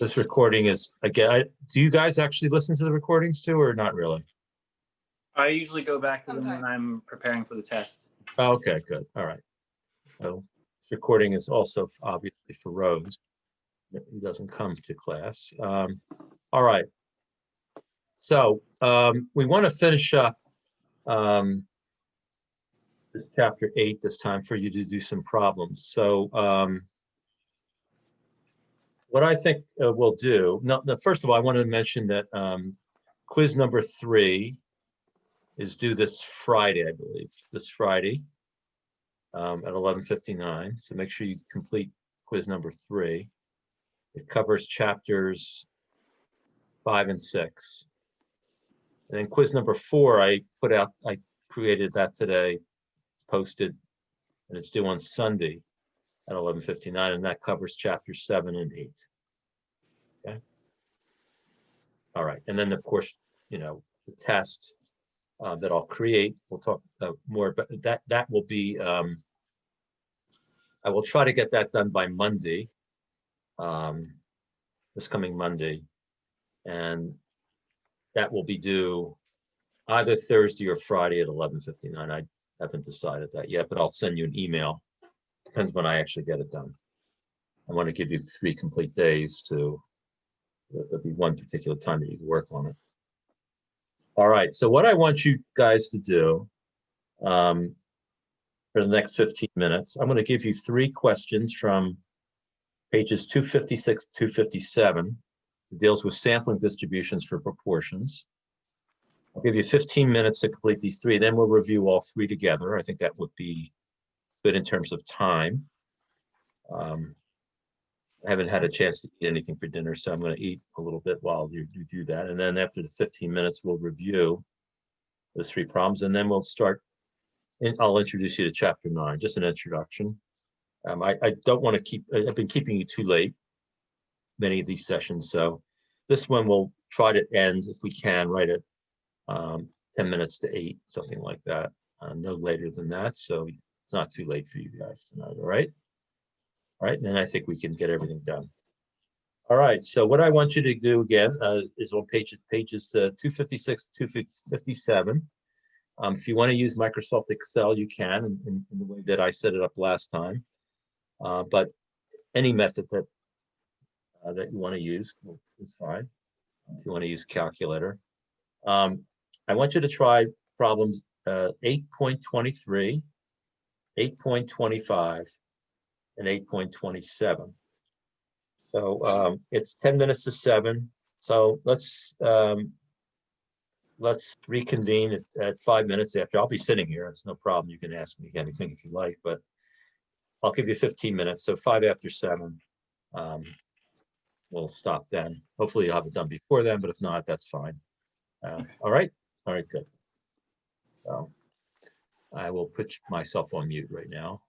This recording is, again, do you guys actually listen to the recordings too, or not really? I usually go back to them when I'm preparing for the test. Oh, okay, good. All right. So this recording is also obviously for Rose. He doesn't come to class. All right. So we want to finish up this chapter 8 this time for you to do some problems. So what I think we'll do, no, first of all, I wanted to mention that quiz number 3 is due this Friday, I believe, this Friday at 11:59. So make sure you complete quiz number 3. It covers chapters 5 and 6. And then quiz number 4, I created that today. It's posted, and it's due on Sunday at 11:59, and that covers chapters 7 and 8. Okay. All right, and then of course, the test that I'll create. We'll talk more about that. That will be. I will try to get that done by Monday, this coming Monday, and that will be due either Thursday or Friday at 11:59. I haven't decided that yet, but I'll send you an email. Depends when I actually get it done. I want to give you 3 complete days to. There'll be one particular time that you can work on it. All right. So what I want you guys to do for the next 15 minutes, I'm going to give you 3 questions from pages 256 to 257. It deals with sampling distributions for proportions. I'll give you 15 minutes to complete these 3. Then we'll review all 3 together. I think that would be good in terms of time. I haven't had a chance to eat anything for dinner, so I'm going to eat a little bit while you do that. And then after the 15 minutes, we'll review those 3 problems, and then we'll start. I'll introduce you to chapter 9, just an introduction. I don't want to keep. I've been keeping you too late, many of these sessions, so this one we'll try to end if we can right at 10 minutes to 8, something like that. No later than that, so it's not too late for you guys tonight. All right. All right, and then I think we can get everything done. All right, so what I want you to do again is on pages 256 to 257. If you want to use Microsoft Excel, you can in the way that I set it up last time. But any method that you want to use is fine. If you want to use calculator. I want you to try problems 8.23, 8.25, and 8.27. So it's 10 minutes to 7. So let's reconvene at 5 minutes after. I'll be sitting here. It's no problem. You can ask me anything if you like, but I'll give you 15 minutes. So 5 after 7, we'll stop then. Hopefully you'll have it done before then, but if not, that's fine. All right. All right, good. So I will put myself on mute right now.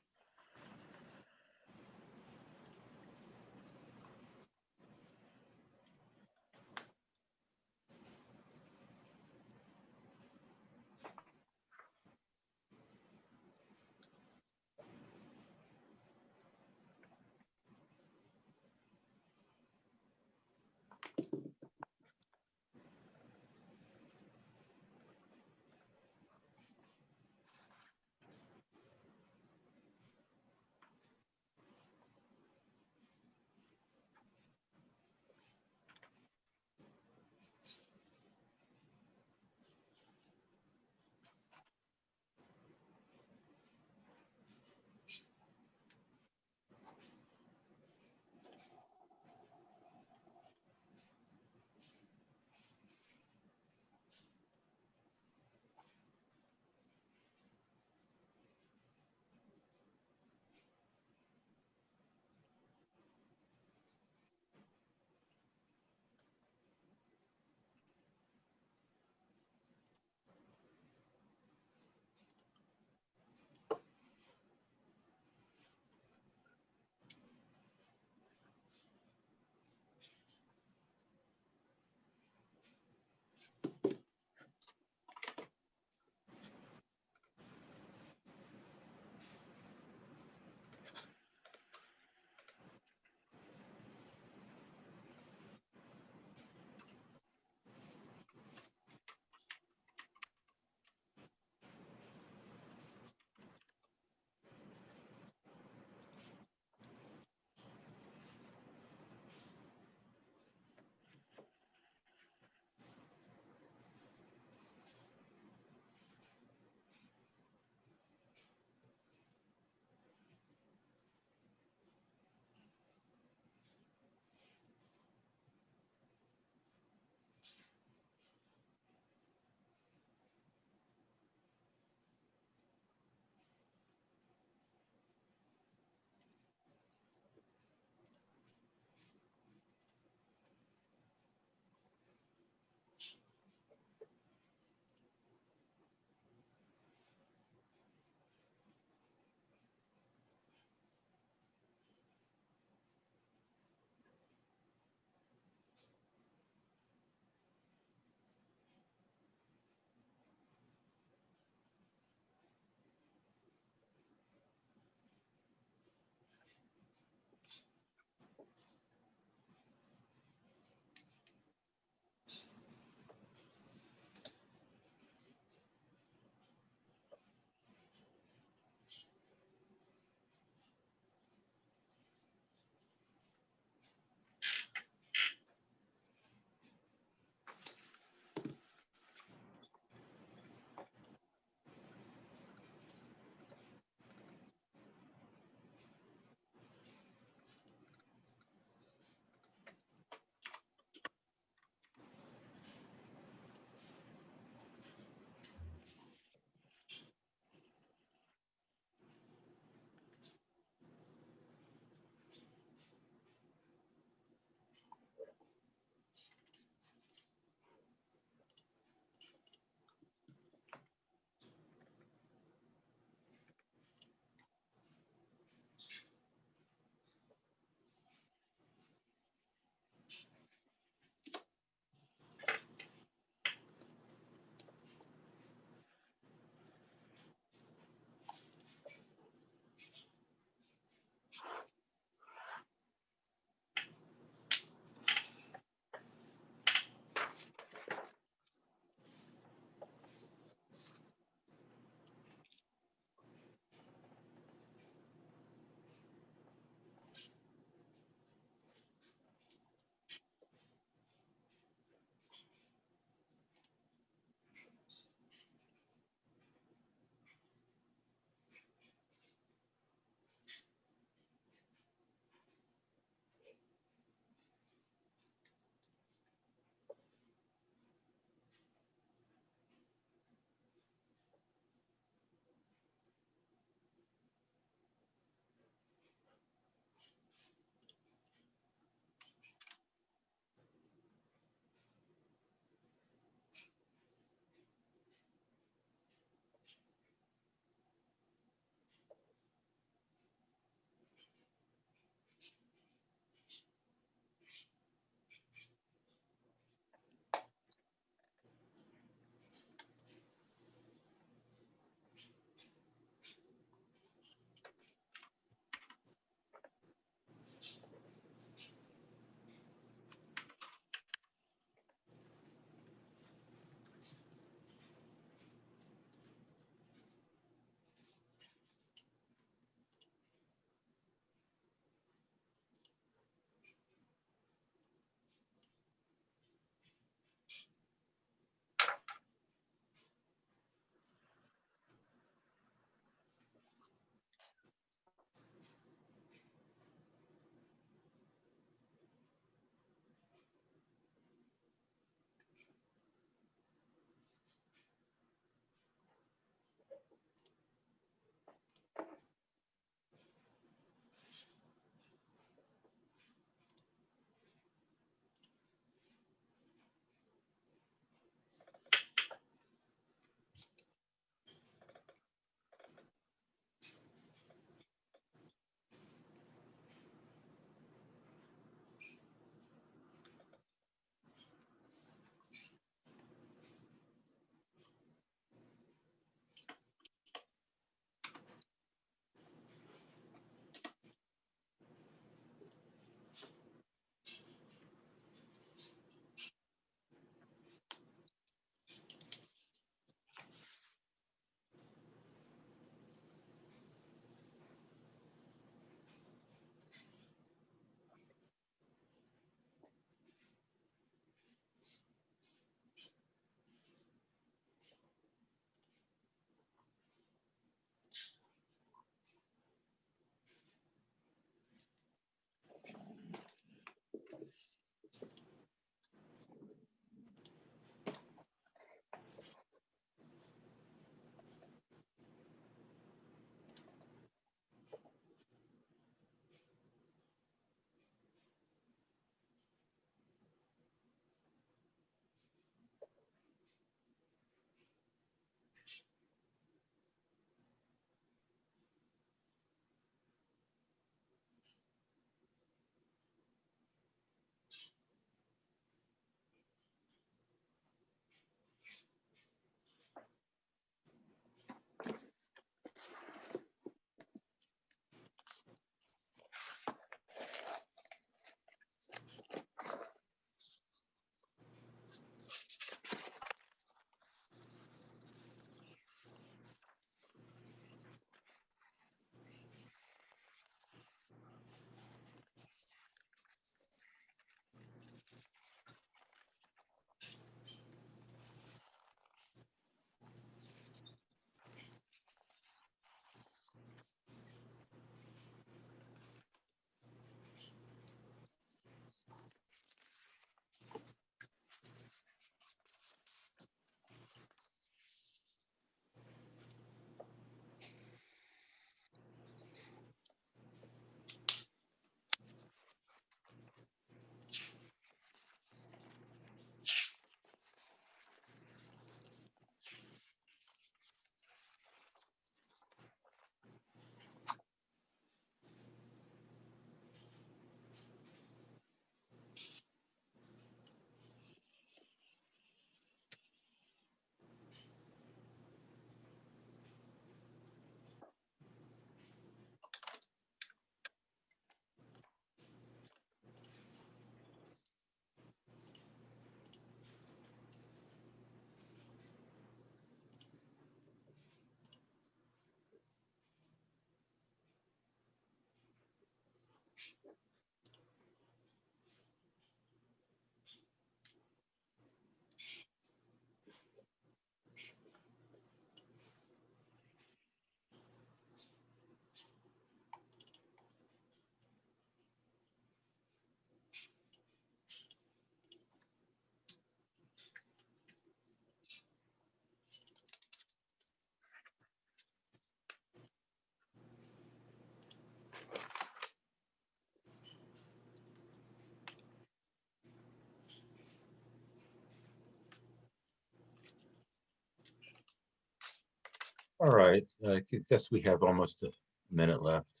All right, I guess we have almost a minute left,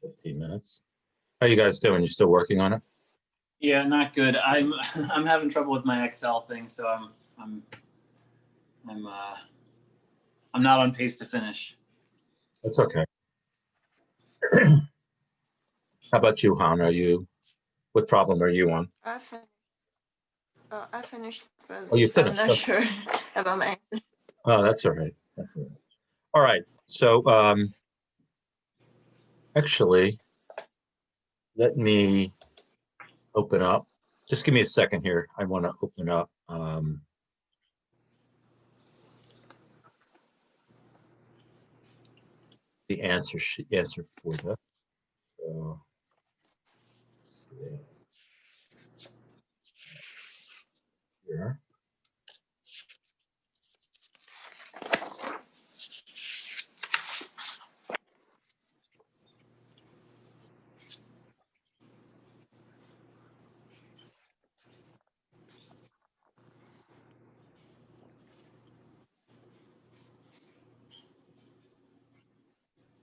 15 minutes. How you guys doing? You still working on it? Yeah, not good. I'm I'm having trouble with my Excel thing, so I'm uh I'm not on pace to finish. That's okay. How about you, Han? What problem are you on? I finished. I finished, but Oh, you I'm finished. not Okay. sure about my answer. Oh, that's all right. That's all right. All right. So, actually, let me open up. Just give me a second here. I want to open up. The answer for this. So, let's see here.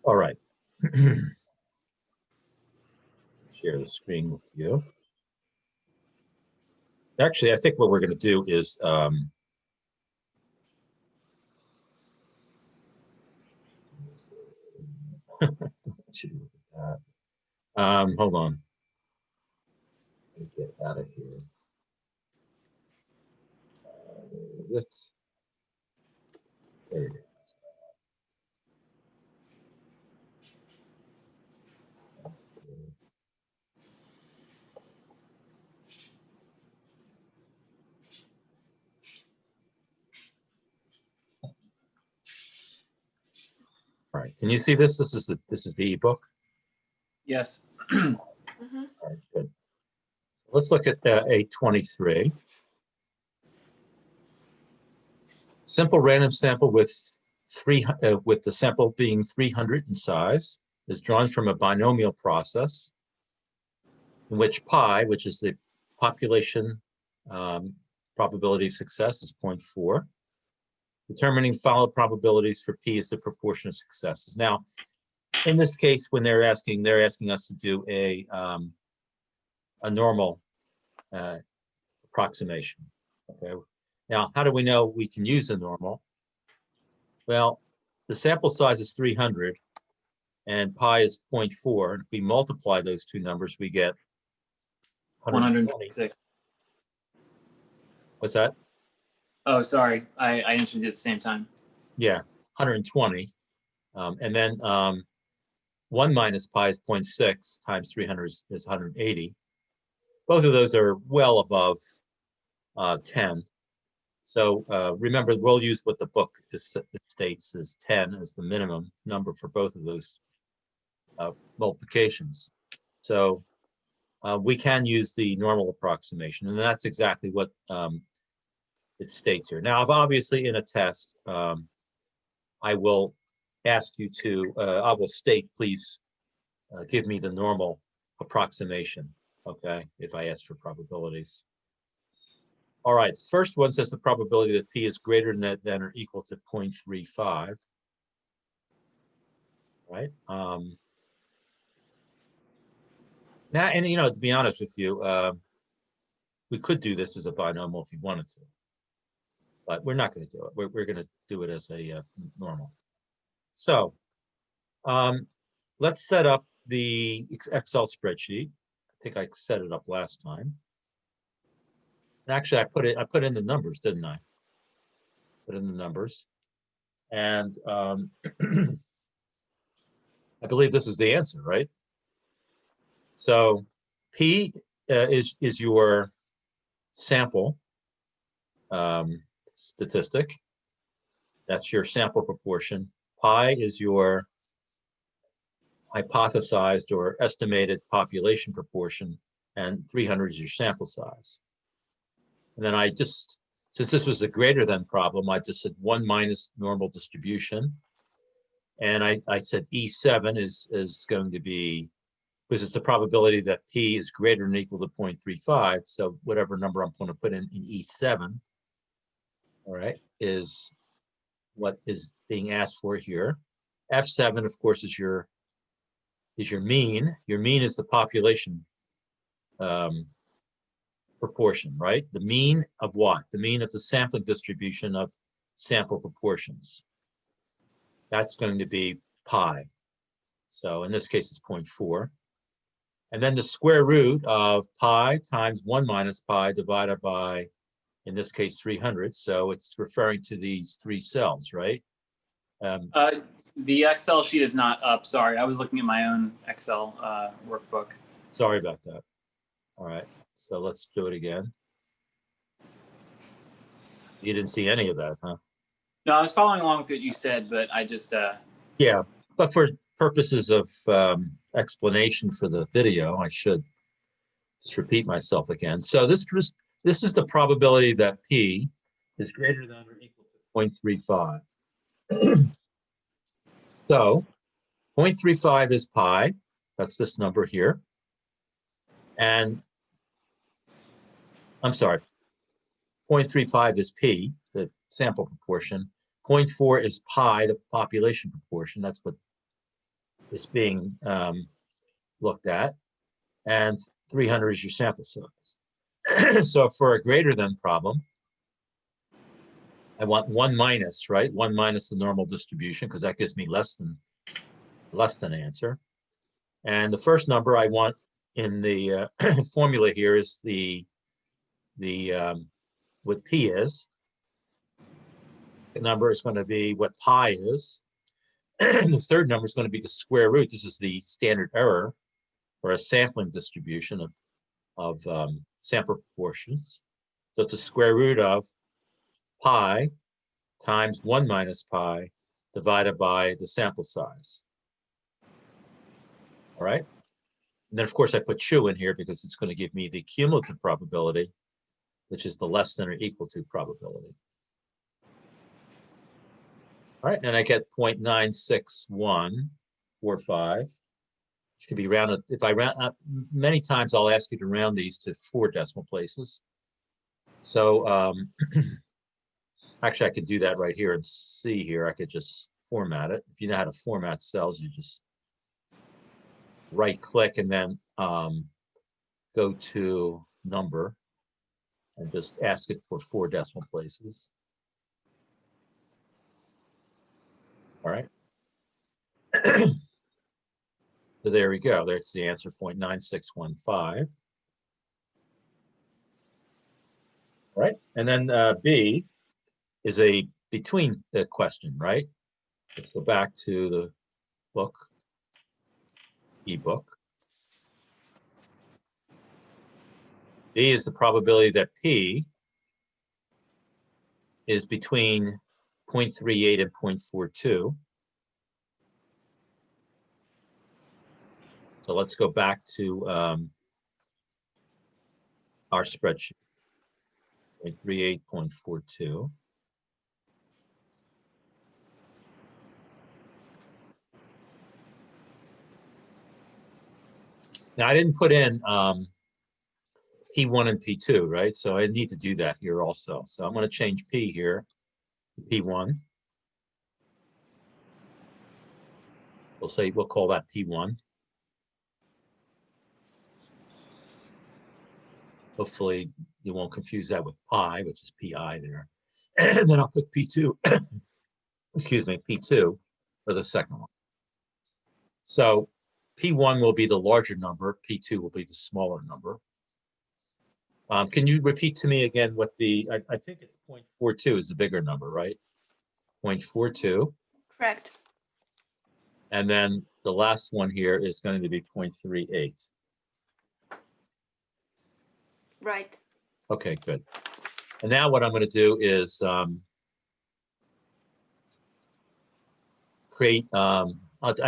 All right. Share the screen with you. Actually, I think what we're going to do is hold on. Let me get out of here. There it is. All right. Can you see this? This is the ebook. Yes. Mm-hmm. All right, good. Let's look at 823. Simple random sample with the sample being 300 in size is drawn from a binomial process in which pi, which is the population probability of success, is 0.4. Determining followed probabilities for p is the proportion of successes. Now, in this case, when they're asking us to do a normal approximation. Okay. Now, how do we know we can use a normal? Well, the sample size is 300 and pi is 0.4. And if we multiply those two numbers, we get 120. 126. What's that? Oh, sorry. I answered it at the same time. Yeah, 120. And then 1 minus pi is 0.6 times 300 is 180. Both of those are well above 10. So remember, we'll use what the book states as 10 as the minimum number for both of those multiplications. So we can use the normal approximation, and that's exactly what it states here. Now, if obviously in a test, I will ask you to, I will state, please give me the normal approximation, okay, if I ask for probabilities. All right, first one says the probability that p is greater than or equal to 0.35, right? Now, and to be honest with you, we could do this as a binomial if you wanted to, but we're not going to do it. We're going to do it as a normal. So let's set up the Excel spreadsheet. I think I set it up last time. And actually, I put in the numbers, didn't I? Put in the numbers, and I believe this is the answer, right? So P is your sample statistic. That's your sample proportion. Pi is your hypothesized or estimated population proportion, and 300 is your sample size. And then I just, since this was a greater than problem, I just said 1 minus normal distribution. And I said E7 is going to be, because it's the probability that P is greater than or equal to 0.35. So whatever number I'm going to put in E7, all right, is what is being asked for here. F7, of course, is your mean. Your mean is the population proportion, right? The mean of what? The mean of the sampling distribution of sample proportions. That's going to be pi. So in this case, it's 0.4. And then the square root of pi times 1 minus pi divided by, in this case, 300. So it's referring to these three cells, right? The Excel sheet is not up. Sorry, I was looking at my own Excel workbook. Sorry about that. All right, so let's do it again. You didn't see any of that, huh? No, I was following along with what you said, but I just Yeah, but for purposes of explanation for the video, I should just repeat myself again. So this is the probability that P is greater than or equal to 0.35. So 0.35 is pi. That's this number here. And I'm sorry, 0.35 is P, the sample proportion. 0.4 is pi, the population proportion. That's what is being looked at. And 300 is your sample size. So for a greater than problem, I want 1 minus, right? 1 minus the normal distribution, because that gives me less than answer. And the first number I want in the formula here is what P is. The number is going to be what pi is. The third number is going to be the square root. This is the standard error for a sampling distribution of sample proportions. So it's a square root of pi times 1 minus pi divided by the sample size. All right. And then, of course, I put chu in here because it's going to give me the cumulative probability, which is the less than or equal to probability. All right, and I get 0.96145, which could be rounded. If I round up, many times I'll ask you to round these to 4 decimal places. So actually, I could do that right here and see here. I could just format it. If you know how to format cells, you just right-click and then go to number and just ask it for 4 decimal places. All right. So there we go. There's the answer, 0.9615. All right. And then B is a between the question, right? Let's go back to the book, ebook. B is the probability that P is between 0.38 and 0.42. So let's go back to our spreadsheet, 0.38, 0.42. Now I didn't put in P1 and P2, right? So I need to do that here also. So I'm going to change P here to P1. We'll call that P1. Hopefully you won't confuse that with pi, which is PI there. And then I'll put P2, excuse me, P2 for the second one. So P1 will be the larger number, P2 will be the smaller number. Can you repeat to me again what I think it's 0.42 is the bigger number, right? 0.42. Correct. And then the last one here is going to be 0.38. Right. Okay, good. And now what I'm going to do is create, I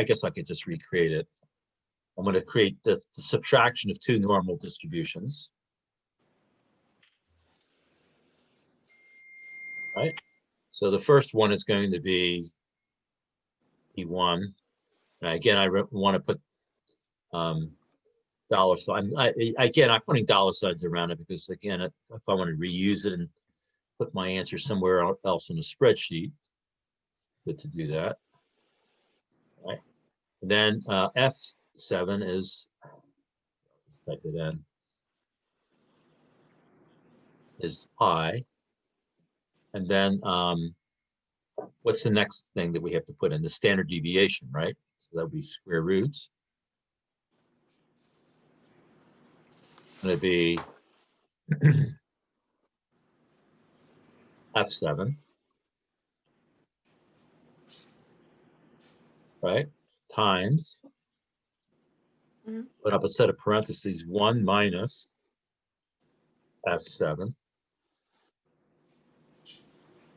guess I could just recreate it. I'm going to create the subtraction of 2 normal distributions. Right? So the first one is going to be P1. And again, I want to put dollar sign. Again, I'm putting dollar signs around it because, again, if I want to reuse it and put my answer somewhere else in the spreadsheet, good to do that. Right. And then F7 is, let's type it in, is I. And then what's the next thing that we have to put in? The standard deviation, right? So that would be square roots. Going to be F7, right? Times, Mhm. put up a set of parentheses, 1 minus F7,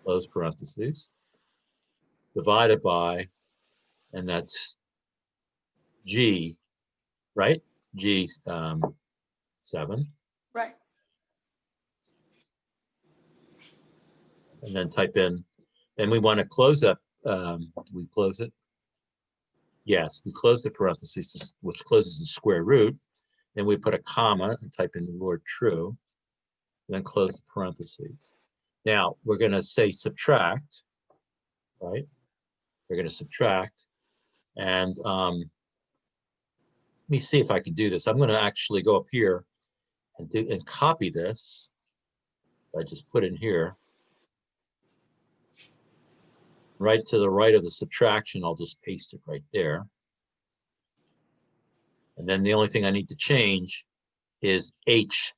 close parentheses, divided by, and that's G, right? G 7, Right. and then type in, and we want to close up, we close it? Yes, we close the parentheses, which closes the square root. Then we put a comma and type in the word true, and then close the parentheses. Now we're going to say subtract, right? We're going to subtract, and let me see if I can do this. I'm going to actually go up here and copy this. I just put in here. Right to the right of the subtraction, I'll just paste it right there. And then the only thing I need to change is H7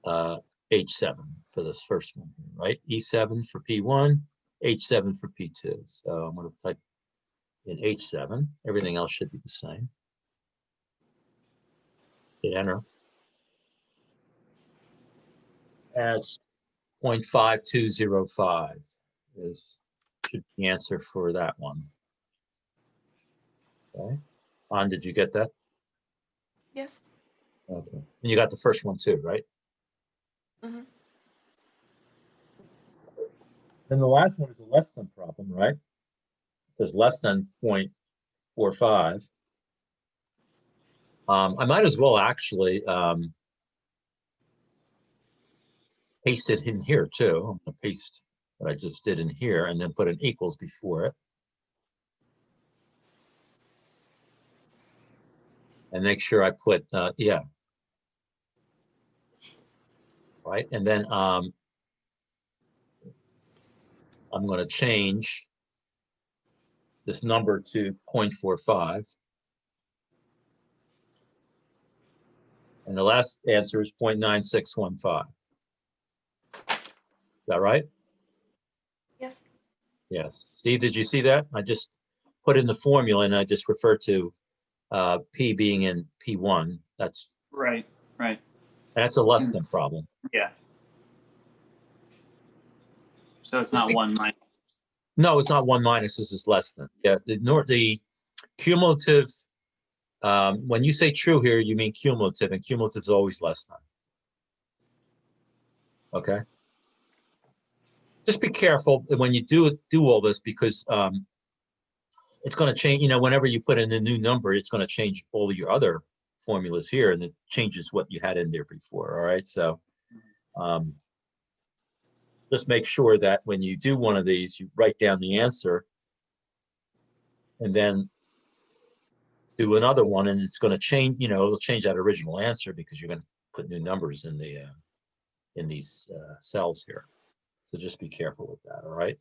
for this first one, right? E7 for P1, H7 for P2. So I'm going to type in H7. Everything else should be the same. Hit enter. That's 0.5205 should be the answer for that one. Okay. On, did you get that? Yes. Okay. And you got the first one too, right? Mm-hmm. Then the last one is a less than problem, right? It says less than 0.45. I might as well actually paste it in here too. I'm going to paste what I just did in here and then put an equals before it. And make sure I put, yeah. Right, and then I'm going to change this number to 0.45. And the last answer is 0.9615. Is that right? Yes. Yes. Steve, did you see that? I just put in the formula and I just refer to P being in P1. That's Right. a less than problem. Yeah. So it's not 1 minus. No, it's not 1 minus. This is less than. Yeah. The cumulative. When you say true here, you mean cumulative, and cumulative is always less than. Okay. Just be careful when you do all this because it's going to change. You know, whenever you put in a new number, it's going to change all of your other formulas here, and it changes what you had in there before. All right. So just make sure that when you do one of these, you write down the answer, and then do another one, and it's going to change. You know, it'll change that original answer because you're going to put new numbers in the in these cells here. So just be careful with that. All right.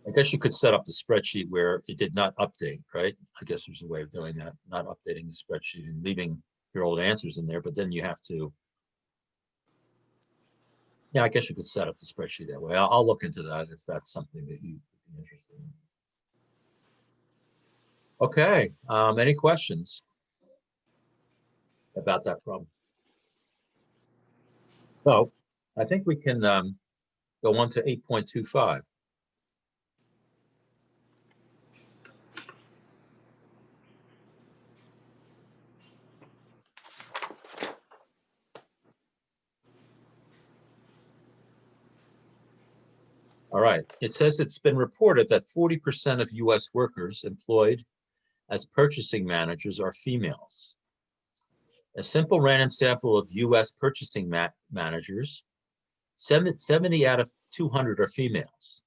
I guess you could set up the spreadsheet where it did not update, right? I guess there's a way of doing that, not updating the spreadsheet and leaving your old answers in there, but then you have to, yeah, I guess you could set up the spreadsheet that way. I'll look into that if that's something that you'd be interested in. Okay, any questions about that problem? So I think we can go on to 8.25. All right, it says it's been reported that 40% of US workers employed as purchasing managers are females. A simple random sample of US purchasing managers, 70 out of 200 are females.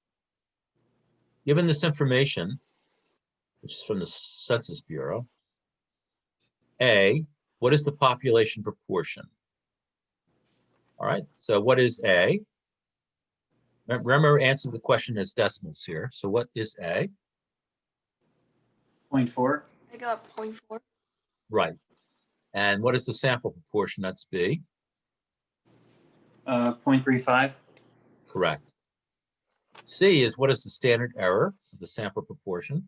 Given this information, which is from the Census Bureau, A, what is the population proportion? All right, so what is A? Remember, answer the question as decimals here. So what is A? 0.4. I got 0.4. Right. And what is the sample proportion? That's B. 0.35. Correct. C is what is the standard error of the sample proportion?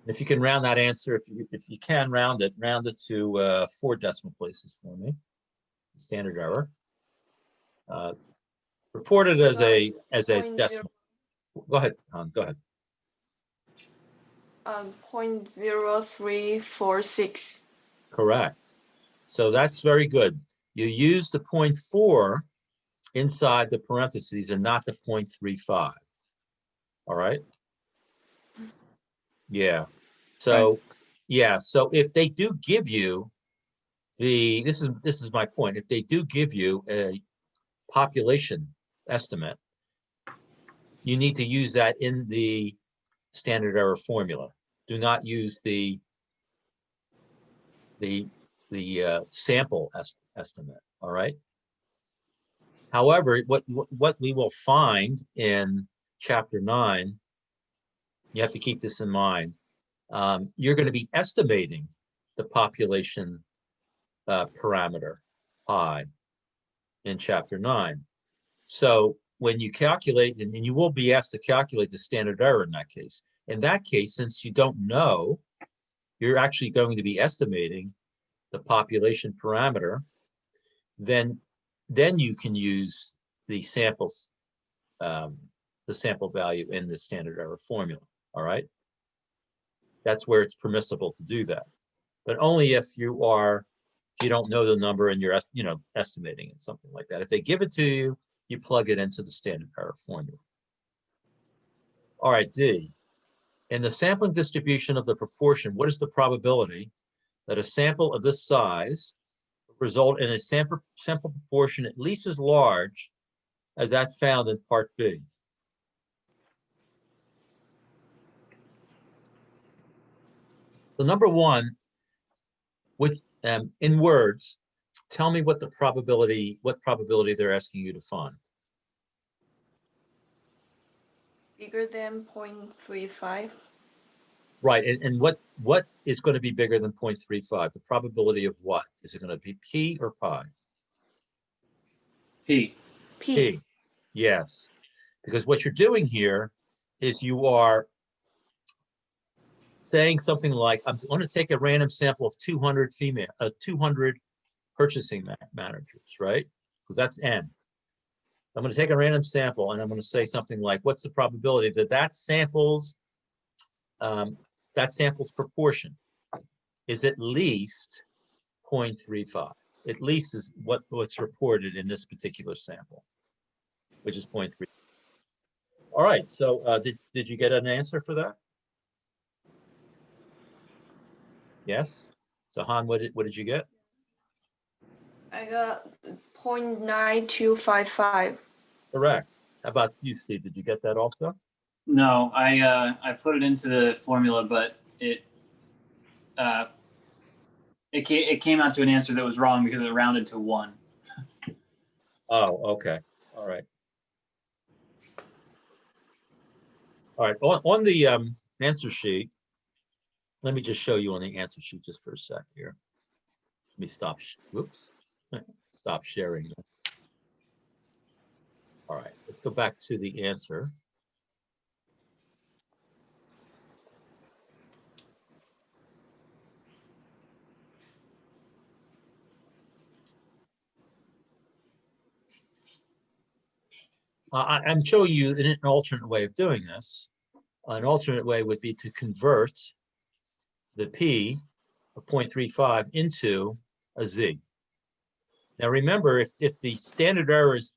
If you can round that answer, if you can round it to 4 decimal places for me. The standard error. Reported as a 0.0. decimal. Go ahead, Han, go ahead. 0.0346. Correct. So that's very good. You use the 0.4 inside the parentheses and not the 0.35. All right. Yeah. So, yeah. So if they do give you this is my point. If they do give you a population estimate, you need to use that in the standard error formula. Do not use the sample estimate. All right. However, what we will find in Chapter 9, you have to keep this in mind. You're going to be estimating the population parameter pi in Chapter 9. So when you calculate, and you will be asked to calculate the standard error in that case. In that case, since you don't know, you're actually going to be estimating the population parameter, then you can use the samples, the sample value in the standard error formula. All right. That's where it's permissible to do that, but only if you don't know the number and you're estimating it, something like that. If they give it to you, you plug it into the standard error formula. All right, D. In the sampling distribution of the proportion, what is the probability that a sample of this size will result in a sample proportion at least as large as that found in Part B? So number one, in words, tell me what probability they're asking you to find. Bigger than 0.35. Right, and what is going to be bigger than 0.35? The probability of what? Is it going to be P or pi? P. P. Yes, because what you're doing here is you are saying something like, I'm going to take a random sample of 200 purchasing managers, right? Because that's N. I'm going to take a random sample and I'm going to say something like, what's the probability that sample's proportion is at least 0.35. At least is what's reported in this particular sample, which is 0.3. All right, so did you get an answer for that? Yes. So Han, what did you get? I got 0.9255. Correct. How about you, Steve? Did you get that also? No, I put it into the formula, but it came out to an answer that was wrong because it rounded to 1. Oh, okay. All right. All right. On the answer sheet, let me just show you on the answer sheet just for a sec here. Let me stop. Whoops. Stop sharing. All right. Let's go back to the answer. I'm showing you an alternate way of doing this. An alternate way would be to convert the P of 0.35 into a Z. Now remember, if the standard error is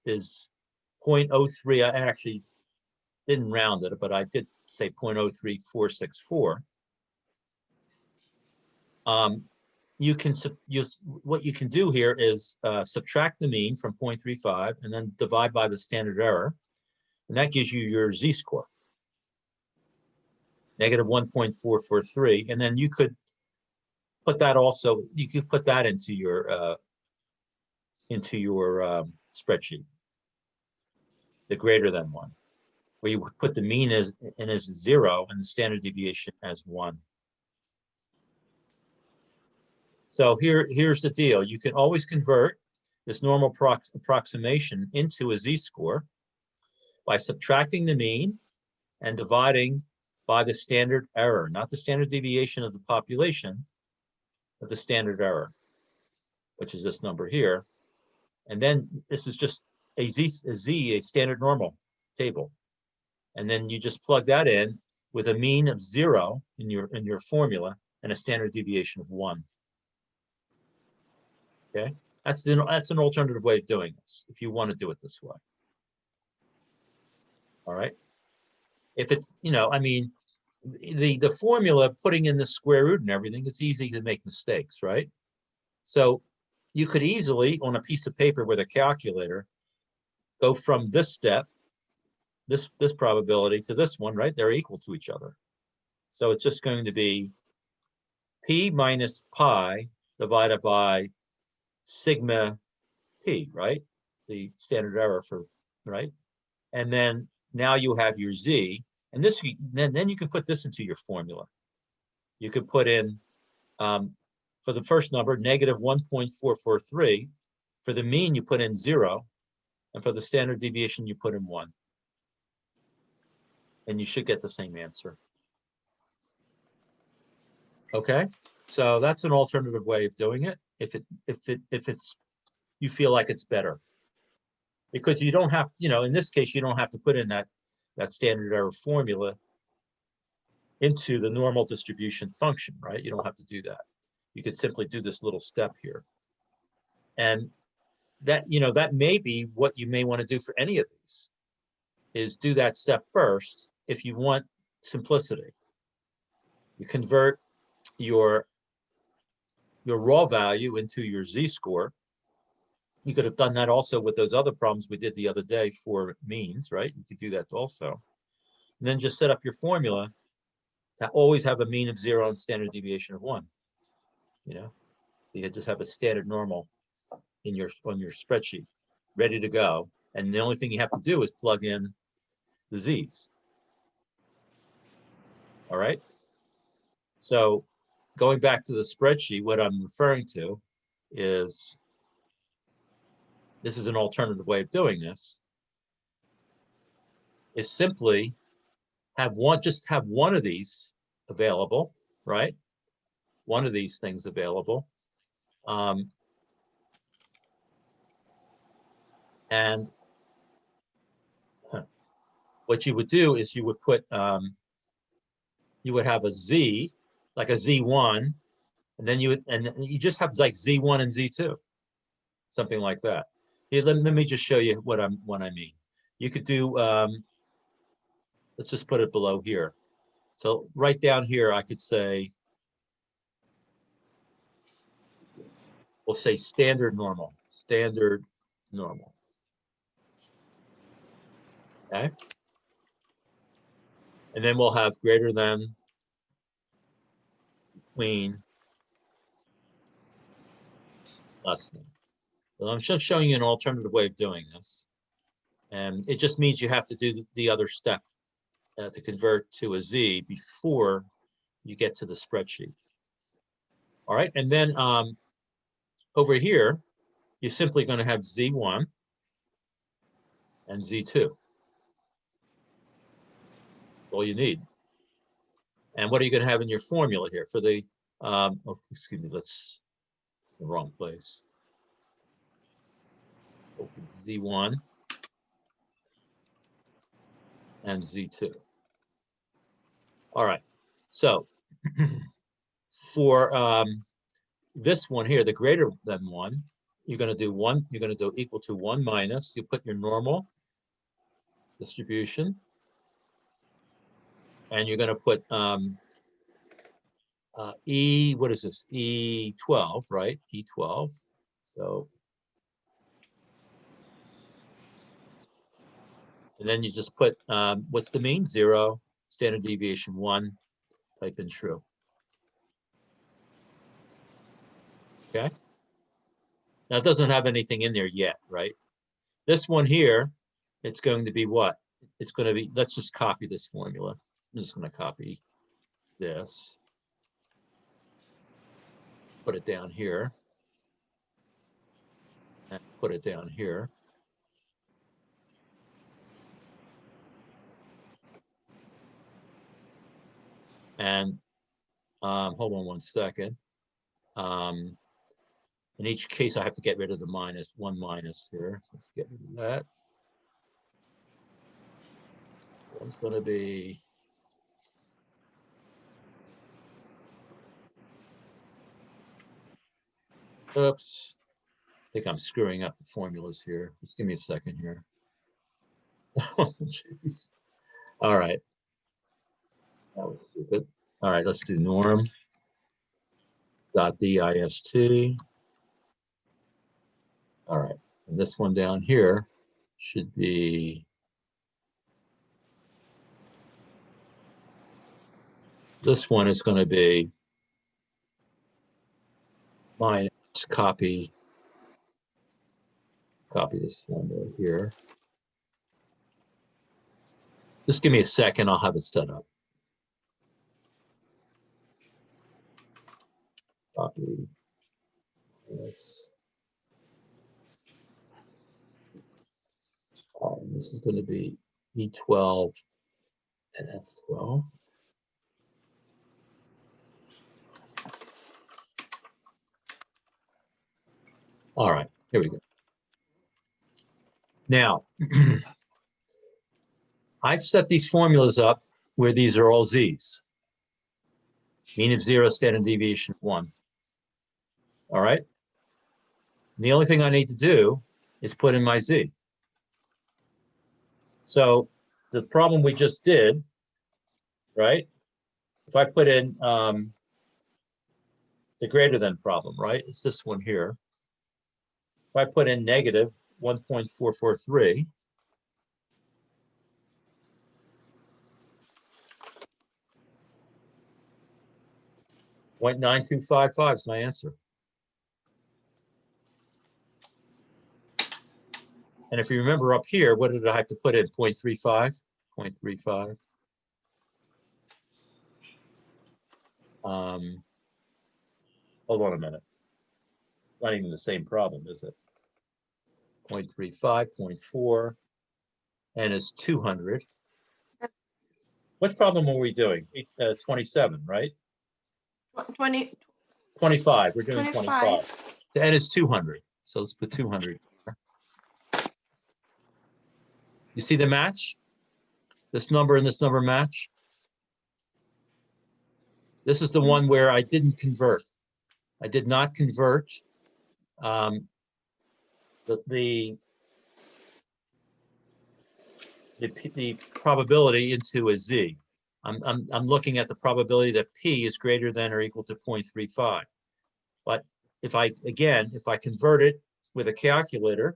0.03, I actually didn't round it, but I did say 0.03464. You can what you can do here is subtract the mean from 0.35 and then divide by the standard error, and that gives you your z-score, negative 1.443, and then you could put that also. You could put that into your spreadsheet, the greater than one, where you would put the mean as 0 and the standard deviation as 1. So here's the deal. You can always convert this normal approximation into a z-score by subtracting the mean and dividing by the standard error, not the standard deviation of the population, but the standard error, which is this number here. And then this is just a standard normal table. And then you just plug that in with a mean of 0 in your formula and a standard deviation of 1. Okay, that's an alternative way of doing this if you want to do it this way. All right. If it's, I mean, the formula, putting in the square root and everything, it's easy to make mistakes, right? So you could easily, on a piece of paper with a calculator, go from this step, this probability, to this one, right? They're equal to each other. So it's just going to be p minus pi divided by sigma p, right? The standard error right? And then now you have your z, and this then you can put this into your formula. You could put in, for the first number, negative 1.443. For the mean, you put in 0, and for the standard deviation, you put in 1. And you should get the same answer. Okay, so that's an alternative way of doing it. If it's you feel like it's better, because you don't have, in this case, you don't have to put in that standard error formula into the normal distribution function, right? You don't have to do that. You could simply do this little step here, and that that may be what you may want to do for any of these, is do that step first if you want simplicity. You convert your raw value into your z-score. You could have done that also with those other problems we did the other day for means, right? You could do that also. And then just set up your formula to always have a mean of 0 and standard deviation of 1. So you just have a standard normal on your spreadsheet, ready to go. And the only thing you have to do is plug in the z's. All right. So going back to the spreadsheet, what I'm referring to is, this is an alternative way of doing this, is simply just have one of these available, right? One of these things available. And what you would do is you would put, you would have a z, like a z1, and then you just have like z1 and z2, something like that. Here, let me just show you what I mean. You could do, let's just put it below here. So right down here, I could say, we'll say standard normal. Okay. And then we'll have greater than, between, less than. So I'm just showing you an alternative way of doing this. And it just means you have to do the other step to convert to a z before you get to the spreadsheet. All right, and then over here, you're simply going to have z1 and z2. All you need. And what are you going to have in your formula here for the, oh, excuse me, it's the wrong place. So z1 and z2. All right, so for this one here, the greater than 1, you're going to do 1, you're going to do equal to 1 minus, you put your normal distribution, and you're going to put What is this? E12, right? E12. So. And then you just put, what's the mean? 0, standard deviation 1, type in true. Okay. Now it doesn't have anything in there yet, right? This one here, it's going to be what? It's going to be, let's just copy this formula. I'm just going to copy this. Put it down here. And put it down here. And hold on one second. In each case, I have to get rid of the one minus here. Let's get rid of that. One's going to be oops. I think I'm screwing up the formulas here. Just give me a second here. Oh, jeez. All right. That was stupid. All right, let's do norm dot dist. All right, and this one down here should be this one is going to be minus copy this formula here. Just give me a second, I'll have it set up. Copy this. This is going to be E12 and F12. All right, here we go. Now, I've set these formulas up where these are all Z's. Mean of 0, standard deviation of 1. All right. And the only thing I need to do is put in my Z. So the problem we just did, right? If I put in the greater than problem, right? It's this one here. If I put in negative 1.443, .9255 is my answer. And if you remember up here, what did I have to put in? 0.35? 0.35. Hold on a minute. Not even the same problem, is it? 0.35, 0.4, and it's 200. What problem are we doing? 27, right? 20, 25. We're doing 25. 25. The n is 200. So let's put 200. You see the match? This number and this number match? This is the one where I didn't convert. I did not convert the probability into a z. I'm looking at the probability that p is greater than or equal to 0.35. But if I convert it with a calculator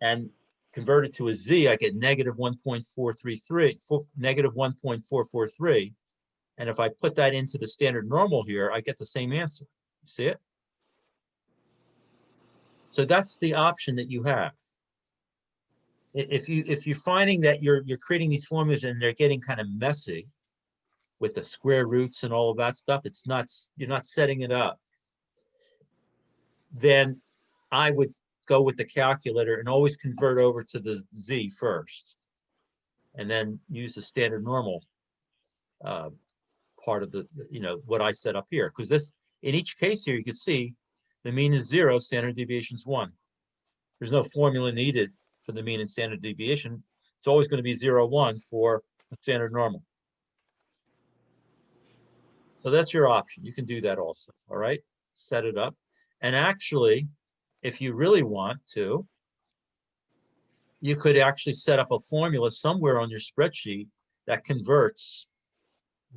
and convert it to a z, I get negative 1.443. And if I put that into the standard normal here, I get the same answer. You see it? So that's the option that you have. If you're finding that you're creating these formulas and they're getting kind of messy with the square roots and all of that stuff, you're not setting it up, then I would go with the calculator and always convert over to the z first, and then use the standard normal part of the what I set up here, because this in each case here you can see the mean is 0, standard deviation is 1. There's no formula needed for the mean and standard deviation. It's always going to be 0, 1 for a standard normal. So that's your option. You can do that also. All right, set it up. And actually, if you really want to, you could actually set up a formula somewhere on your spreadsheet that converts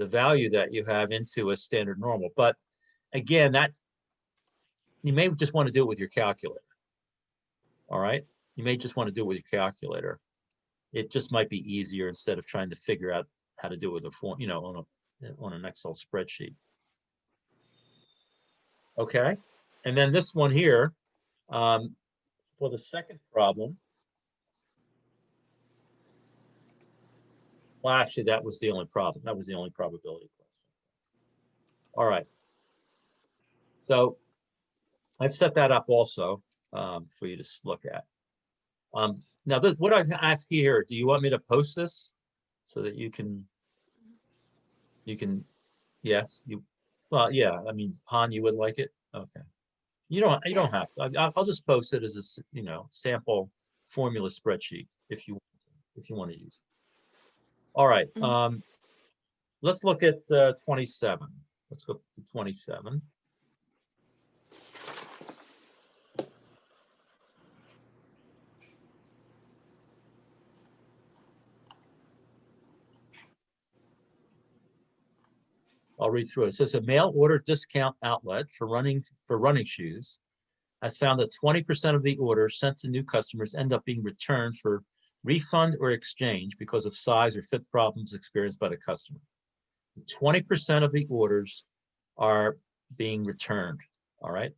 the value that you have into a standard normal. But again, that you may just want to do it with your calculator. All right, you may just want to do it with your calculator. It just might be easier instead of trying to figure out how to do it with a form, on an Excel spreadsheet. Okay, and then this one here, for the second problem. Well, actually, that was the only problem. That was the only probability question. All right. So I've set that up also for you to look at. Now, what I have here, do you want me to post this so that you can, yes, well, yeah, I mean, Han, you would like it? Okay. You don't have to. I'll just post it as a, sample formula spreadsheet if you want to use it. All right. Let's look at 27. Let's go to 27. I'll read through it. It says a mail order discount outlet for running shoes has found that 20% of the orders sent to new customers end up being returned for refund or exchange because of size or fit problems experienced by the customer. 20% of the orders are being returned. All right.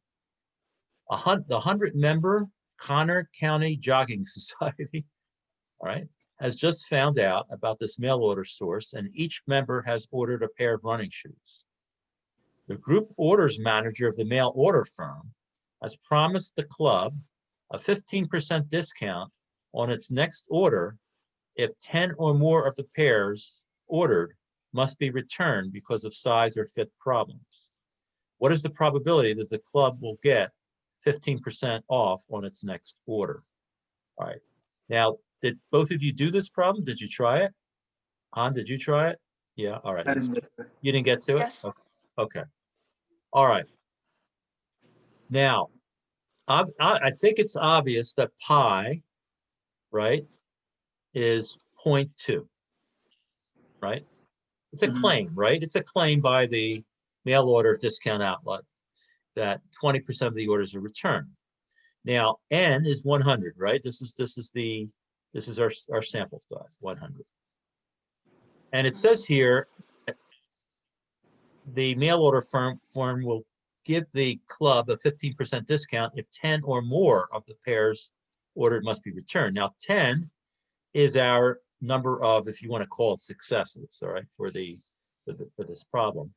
The 100-member Connor County Jogging Society, all right, has just found out about this mail order source, and each member has ordered a pair of running shoes. The group orders manager of the mail order firm has promised the club a 15% discount on its next order if 10 or more of the pairs ordered must be returned because of size or fit problems. What is the probability that the club will get 15% off on its next order? All right. Now, did both of you do this problem? Did you try it? Han, did you try it? Yeah. All right. You didn't get to it? Yes. Okay. All right. Now, I think it's obvious that pi, right, is 0.2, right? It's a claim, right? It's a claim by the mail order discount outlet that 20% of the orders are returned. Now, n is 100, right? This is our sample size, 100. And it says here, the mail order firm will give the club a 15% discount if 10 or more of the pairs ordered must be returned. Now, 10 is our number of, if you want to call it, successes, all right, for this problem.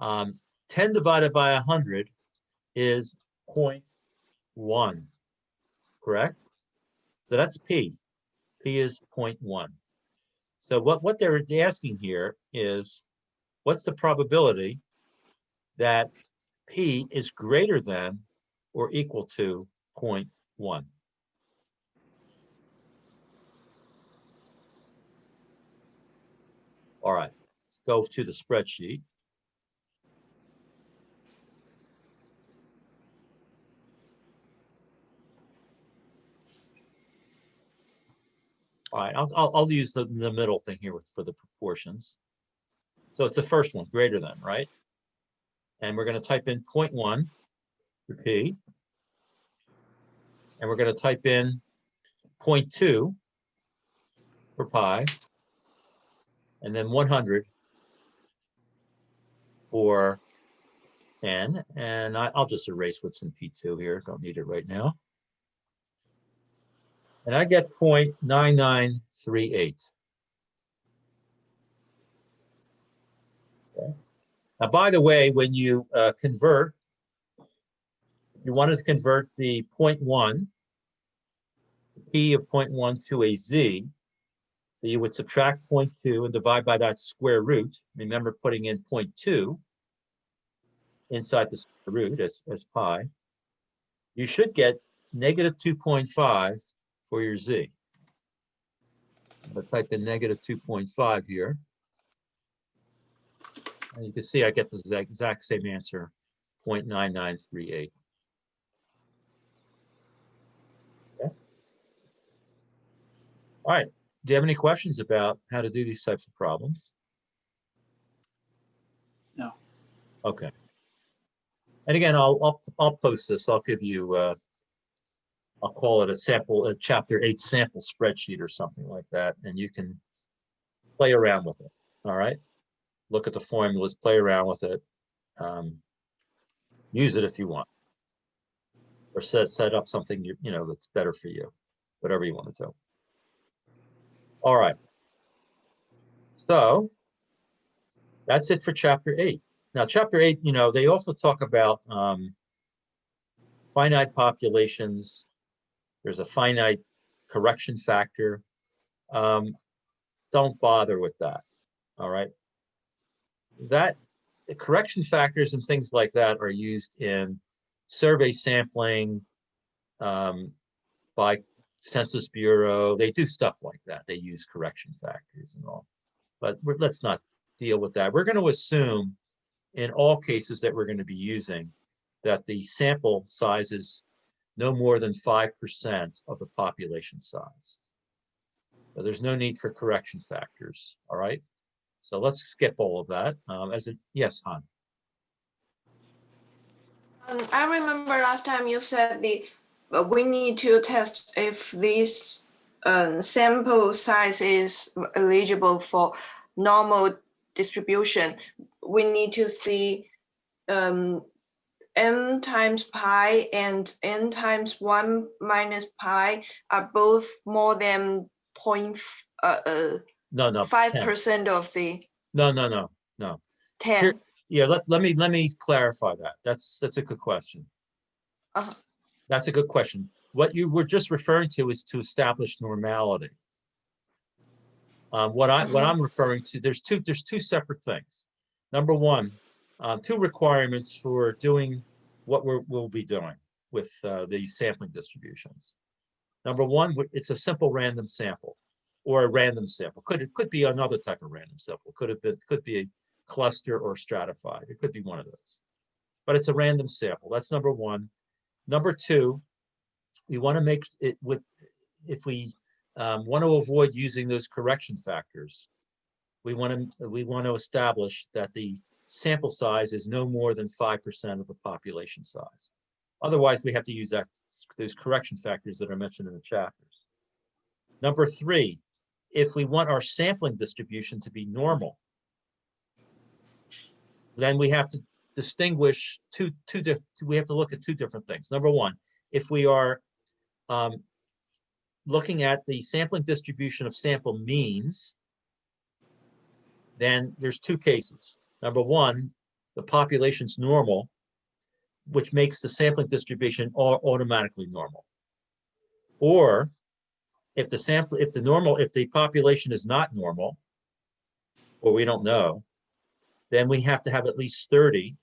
10 divided by 100 is 0.1, correct? So that's P. P is 0.1. So what they're asking here is, what's the probability that P is greater than or equal to 0.1? All right, let's go to the spreadsheet. All right, I'll use the middle thing here for the proportions. So it's the first one, greater than, right? And we're going to type in 0.1 for P. And we're going to type in 0.2 for pi. And then 100 for n. And I'll just erase what's in P2 here. Don't need it right now. And I get 0.9938. Okay. Now, by the way, when you convert, you wanted to convert the 0.1, P of 0.1 to a Z, so you would subtract 0.2 and divide by that square root. Remember putting in 0.2 inside the square root as pi. You should get negative 2.5 for your Z. I'm going to type in negative 2.5 here. And you can see I get the exact same answer, 0.9938. Okay. All right. Do you have any questions about how to do these types of problems? Okay. And again, I'll post this. I'll give you, I'll call it a chapter 8 sample spreadsheet or something like that, and you can play around with it. All right. Look at the formulas, play around with it. Use it if you want, or set up something you know that's better for you, whatever you want to do. All right. So that's it for chapter 8. Now, chapter 8, you know, they also talk about finite populations. There's a finite correction factor. Don't bother with that. All right. That the correction factors and things like that are used in survey sampling by Census Bureau. They do stuff like that. They use correction factors and all. But let's not deal with that. We're going to assume in all cases that we're going to be using that the sample size is no more than 5% of the population size. So there's no need for correction factors. All right. So let's skip all of that. Yes, Han. I remember last time you said we need to test if this sample size is eligible for normal distribution. We need to see n times pi and n times 1 minus pi are both more than No, 5% of the No. 10. Here, yeah, let me clarify that. That's a good question. Uh-huh. That's a good question. What you were just referring to is to establish normality. What I'm referring to, there's two separate things. Number one, 2 requirements for doing what we'll be doing with these sampling distributions. Number one, it's a simple random sample, or a random sample. It could be another type of random sample. Could be a cluster or stratified. It could be one of those. But it's a random sample. That's number one. Number two, we want to make it if we want to avoid using those correction factors, we want to establish that the sample size is no more than 5% of the population size. Otherwise, we have to use those correction factors that are mentioned in the chapters. Number 3, if we want our sampling distribution to be normal, then we have to distinguish we have to look at 2 different things. Number 1, if we are looking at the sampling distribution of sample means, then there's 2 cases. Number 1, the population's normal, which makes the sampling distribution automatically normal. Or if the population is not normal, or we don't know, then we have to have at least 30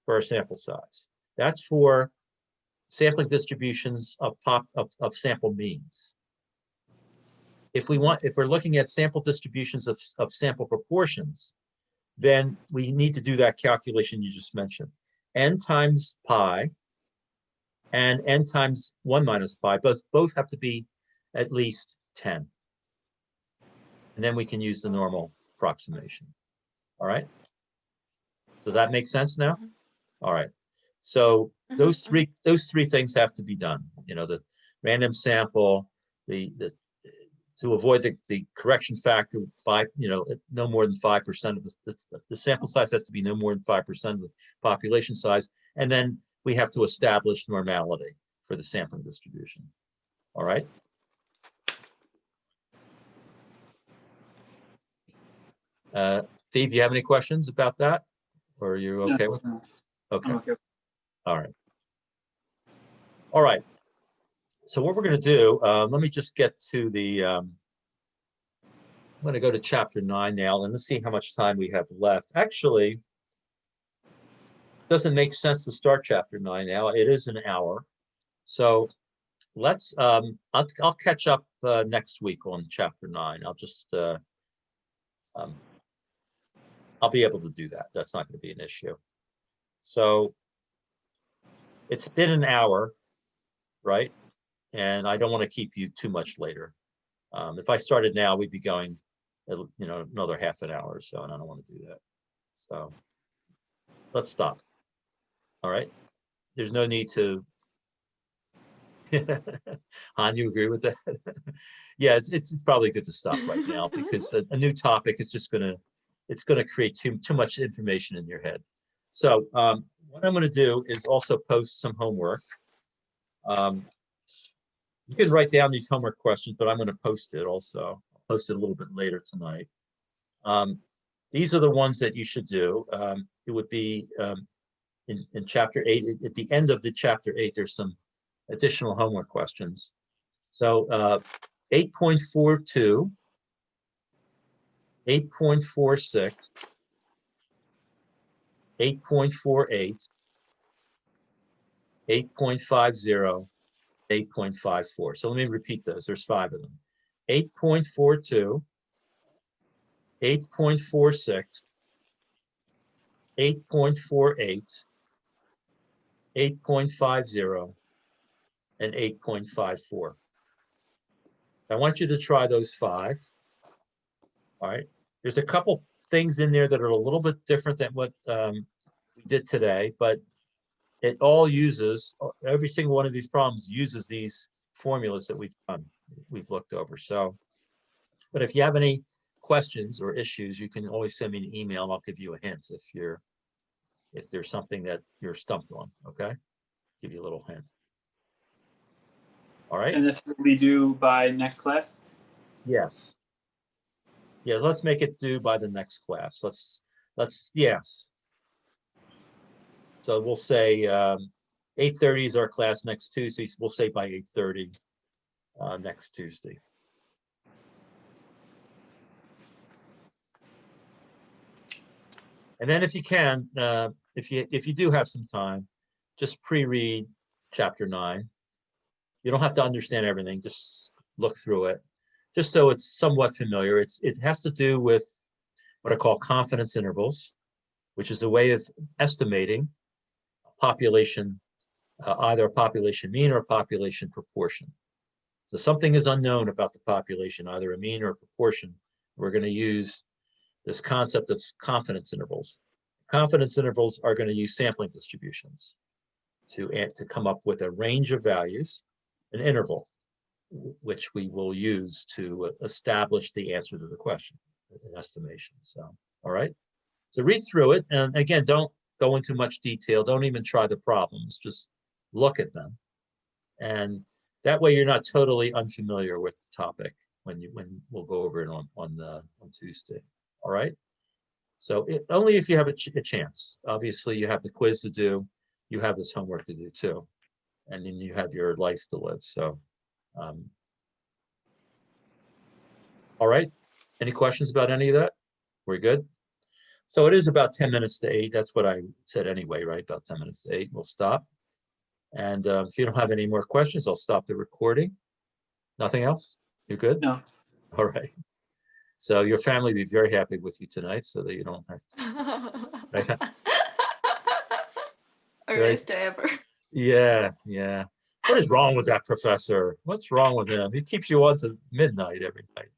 for our sample size. That's for sampling distributions of sample means. If we're looking at sample distributions of sample proportions, then we need to do that calculation you just mentioned. N times pi and n times 1 minus pi, both have to be at least 10. And then we can use the normal approximation. All right. So that makes sense now? All right. So those three things have to be done. You know, the random sample, to avoid the correction factor, no more than 5% of the sample size has to be no more than 5% of the population size, and then we have to establish normality for the sampling distribution. All right. Steve, do you have any questions about that, or are you okay with it? Okay. Okay. All right. All right. So what we're going to do, let me just get to the, I'm going to go to chapter 9 now, and let's see how much time we have left. Actually, it doesn't make sense to start chapter 9 now. It is an hour. So let's, I'll catch up next week on chapter 9. I'll just, I'll be able to do that. That's not going to be an issue. So it's been an hour, right? And I don't want to keep you too much later. If I started now, we'd be going, another half an hour or so, and I don't want to do that. So, let's stop. All right? There's no need to. Han, you agree with that? Yeah, it's probably good to stop right now because a new topic is just it's gonna create too much information in your head. So what I'm gonna do is also post some homework. You can write down these homework questions, but I'm gonna post it also. I'll post it a little bit later tonight. These are the ones that you should do. It would be in chapter 8, at the end of the chapter 8, there's some additional homework questions. So 8.42, 8.46, 8.48, 8.50, 8.54. So let me repeat those. There's 5 of them. 8.42, 8.46, 8.48, 8.50, and 8.54. I want you to try those 5. All right. There's a couple things in there that are a little bit different than what we did today, but it all uses, every single one of these problems uses these formulas that we've looked over. So, but if you have any questions or issues, you can always send me an email and I'll give you a hint if there's something that you're stumped on, okay? Give you a little hint. All right? And this will be due by next class? Yes. Yeah, let's make it due by the next class. Yes. So we'll say 8:30 is our class next Tuesday. So we'll say by 8:30 next Tuesday. And then if you can, if you do have some time, just pre-read chapter 9. You don't have to understand everything, just look through it, just so it's somewhat familiar. It has to do with what I call confidence intervals, which is a way of estimating population, either a population mean or a population proportion. So something is unknown about the population, either a mean or a proportion. We're going to use this concept of confidence intervals. Confidence intervals are going to use sampling distributions to come up with a range of values, an interval, which we will use to establish the answer to the question, an estimation. So, all right. So read through it. And again, don't go into much detail. Don't even try the problems. Just look at them. And that way you're not totally unfamiliar with the topic when we'll go over it on Tuesday. All right. So only if you have a chance. Obviously, you have the quiz to do. You have this homework to do too. And then you have your life to live. So, all right. Any questions about any of that? We're good. So it is about 10 minutes to 8. That's what I said anyway, right? About 10 minutes to 8. We'll stop. And if you don't have any more questions, I'll stop the recording. Nothing else? You're good? No. All right. So your family will be very happy with you tonight so that you don't have to. Right? Earliest ever. Yeah, yeah. What is wrong with that professor? What's wrong with him? He keeps you on to midnight every night.